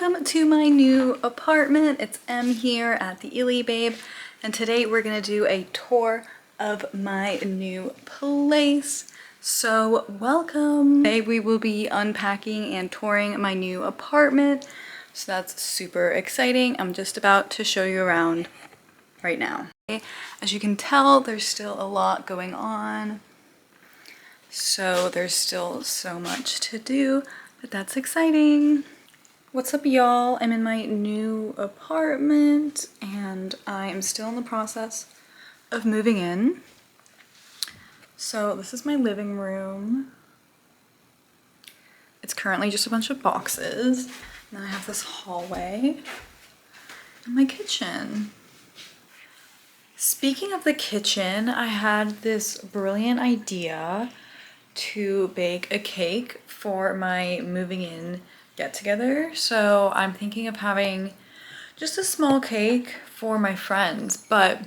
Welcome to my new apartment. It's Em here at the Ely Babe, and today we're gonna do a tour of my new place. So welcome. Today we will be unpacking and touring my new apartment. So that's super exciting. I'm just about to show you around right now. As you can tell, there's still a lot going on. So there's still so much to do, but that's exciting. What's up, y'all? I'm in my new apartment and I am still in the process of moving in. So this is my living room. It's currently just a bunch of boxes. And then I have this hallway and my kitchen. Speaking of the kitchen, I had this brilliant idea to bake a cake for my moving in get together. So I'm thinking of having just a small cake for my friends, but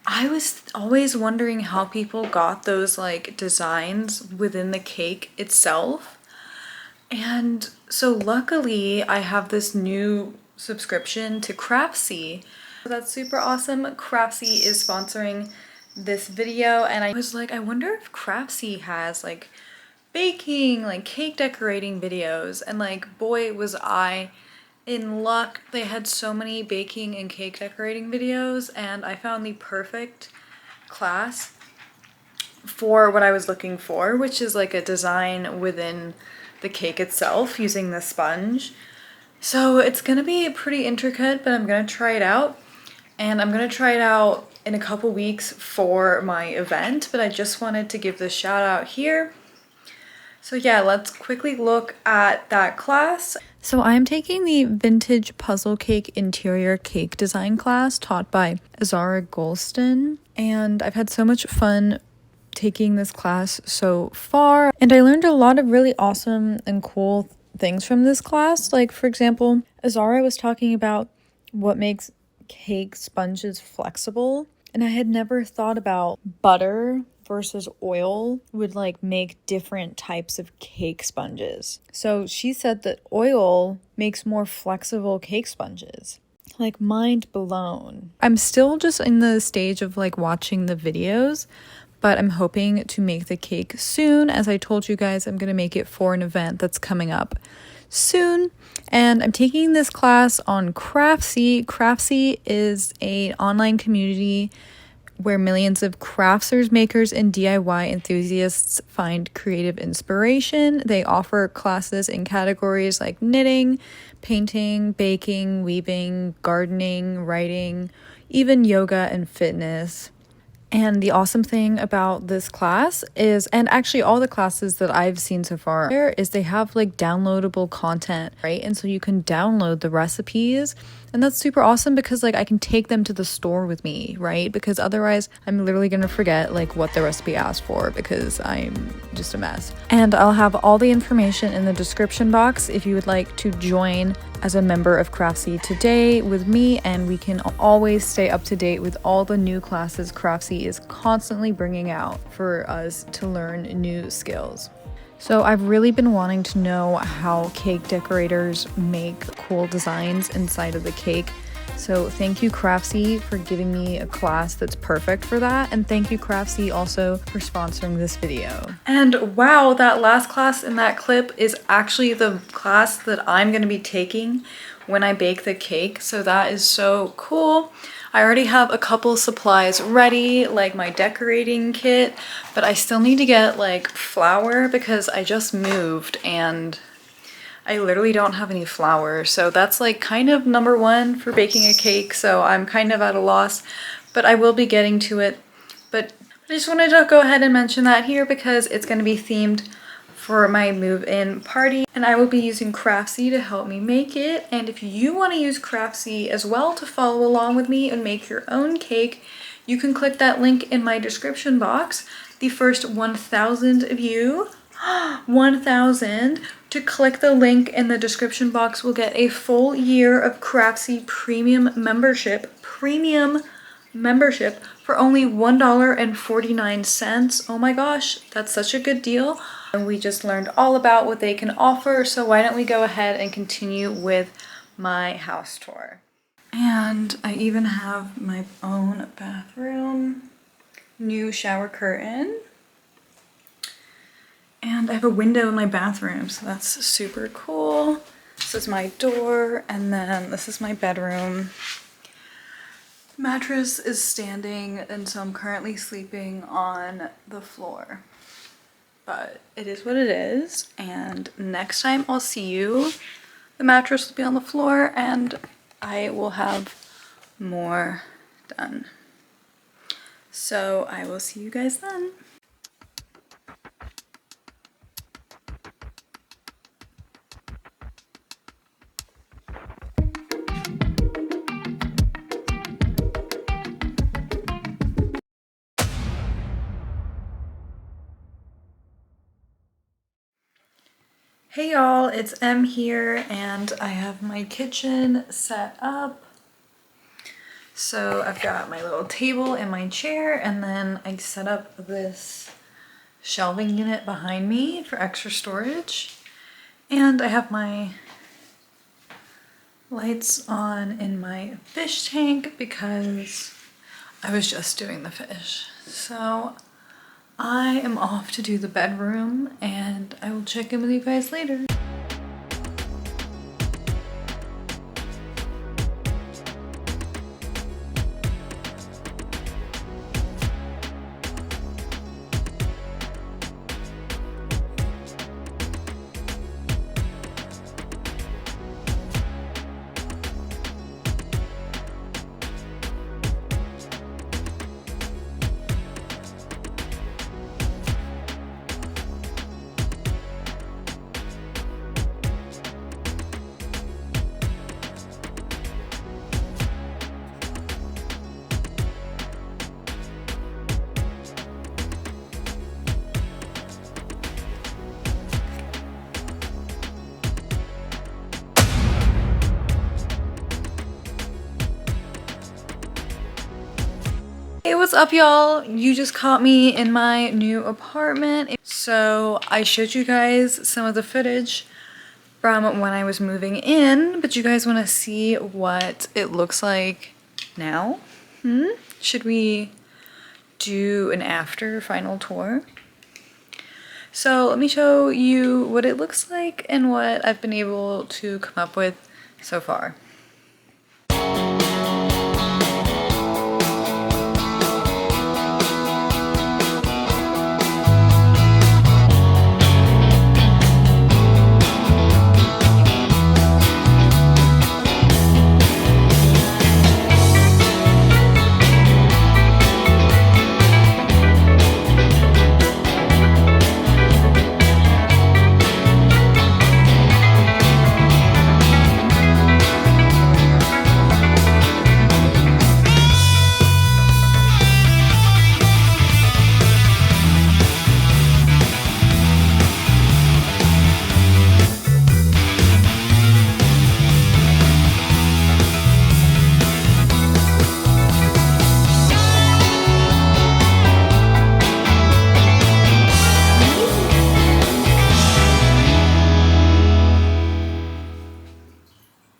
I was always wondering how people got those like designs within the cake itself. And so luckily I have this new subscription to Craftsy. That's super awesome. Craftsy is sponsoring this video, and I was like, I wonder if Craftsy has like baking, like cake decorating videos, and like boy was I in luck. They had so many baking and cake decorating videos, and I found the perfect class for what I was looking for, which is like a design within the cake itself using the sponge. So it's gonna be pretty intricate, but I'm gonna try it out, and I'm gonna try it out in a couple weeks for my event, but I just wanted to give this shout out here. So yeah, let's quickly look at that class. So I'm taking the vintage puzzle cake interior cake design class taught by Azara Golston, and I've had so much fun taking this class so far, and I learned a lot of really awesome and cool things from this class. Like, for example, Azara was talking about what makes cake sponges flexible, and I had never thought about butter versus oil would like make different types of cake sponges. So she said that oil makes more flexible cake sponges. Like, mind blown. I'm still just in the stage of like watching the videos, but I'm hoping to make the cake soon. As I told you guys, I'm gonna make it for an event that's coming up soon. And I'm taking this class on Craftsy. Craftsy is an online community where millions of crafters, makers, and DIY enthusiasts find creative inspiration. They offer classes in categories like knitting, painting, baking, weaving, gardening, writing, even yoga and fitness. And the awesome thing about this class is, and actually all the classes that I've seen so far, is they have like downloadable content, right? And so you can download the recipes, and that's super awesome because like I can take them to the store with me, right? Because otherwise I'm literally gonna forget like what the recipe asked for because I'm just a mess. And I'll have all the information in the description box if you would like to join as a member of Craftsy today with me, and we can always stay up to date with all the new classes Craftsy is constantly bringing out for us to learn new skills. So I've really been wanting to know how cake decorators make cool designs inside of the cake. So thank you, Craftsy, for giving me a class that's perfect for that. And thank you, Craftsy, also for sponsoring this video. And wow, that last class in that clip is actually the class that I'm going to be taking when I bake the cake. So that is so cool. I already have a couple supplies ready, like my decorating kit, but I still need to get like flour because I just moved and I literally don't have any flour. So that's like kind of number one for baking a cake. So I'm kind of at a loss, but I will be getting to it. But I just wanted to go ahead and mention that here because it's going to be themed for my move-in party, and I will be using Craftsy to help me make it. And if you want to use Craftsy as well to follow along with me and make your own cake, you can click that link in my description box. The first 1,000 of you, 1,000, to click the link in the description box will get a full year of Craftsy premium membership. Premium membership for only $1.49. Oh my gosh, that's such a good deal. And we just learned all about what they can offer, so why don't we go ahead and continue with my house tour. And I even have my own bathroom, new shower curtain, and I have a window in my bathroom, so that's super cool. This is my door, and then this is my bedroom. Mattress is standing, and so I'm currently sleeping on the floor. But it is what it is, and next time I'll see you, the mattress will be on the floor, and I will have more done. So I will see you guys then. Hey y'all, it's Em here, and I have my kitchen set up. So I've got my little table and my chair, and then I set up this shelving unit behind me for extra storage. And I have my lights on in my fish tank because I was just doing the fish. So I am off to do the bedroom, and I will check in with you guys later. Hey, what's up y'all? You just caught me in my new apartment. So I showed you guys some of the footage from when I was moving in, but you guys want to see what it looks like now? Should we do an after final tour? So let me show you what it looks like and what I've been able to come up with so far.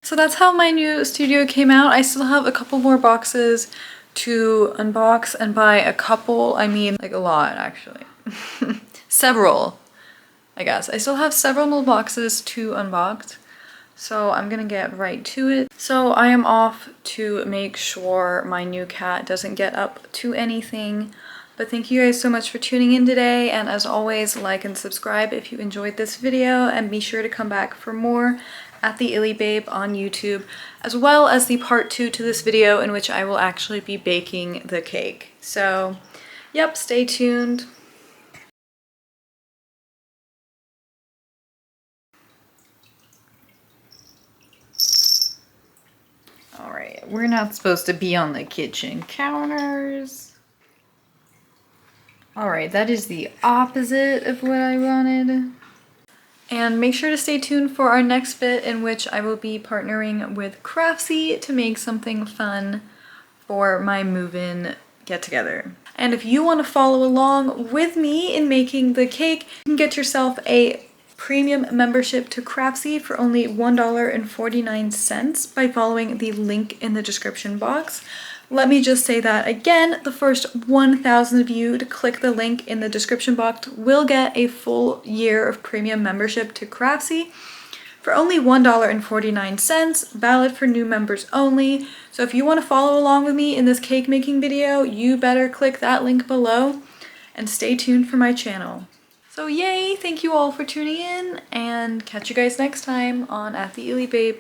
So that's how my new studio came out. I still have a couple more boxes to unbox, and by a couple, I mean like a lot actually. Several, I guess. I still have several more boxes to unbox, so I'm gonna get right to it. So I am off to make sure my new cat doesn't get up to anything. But thank you guys so much for tuning in today, and as always, like and subscribe if you enjoyed this video, and be sure to come back for more at the Illy Babe on YouTube, as well as the part 2 to this video in which I will actually be baking the cake. So, yep, stay tuned. All right, we're not supposed to be on the kitchen counters. All right, that is the opposite of what I wanted. And make sure to stay tuned for our next bit, in which I will be partnering with Craftsy to make something fun for my move-in get-together. And if you want to follow along with me in making the cake, you can get yourself a premium membership to Craftsy for only $1.49 by following the link in the description box. Let me just say that again, the first 1,000 of you to click the link in the description box will get a full year of premium membership to Craftsy for only $1.49, valid for new members only. So if you want to follow along with me in this cake making video, you better click that link below and stay tuned for my channel. So yay, thank you all for tuning in, and catch you guys next time on At the Ely Babe.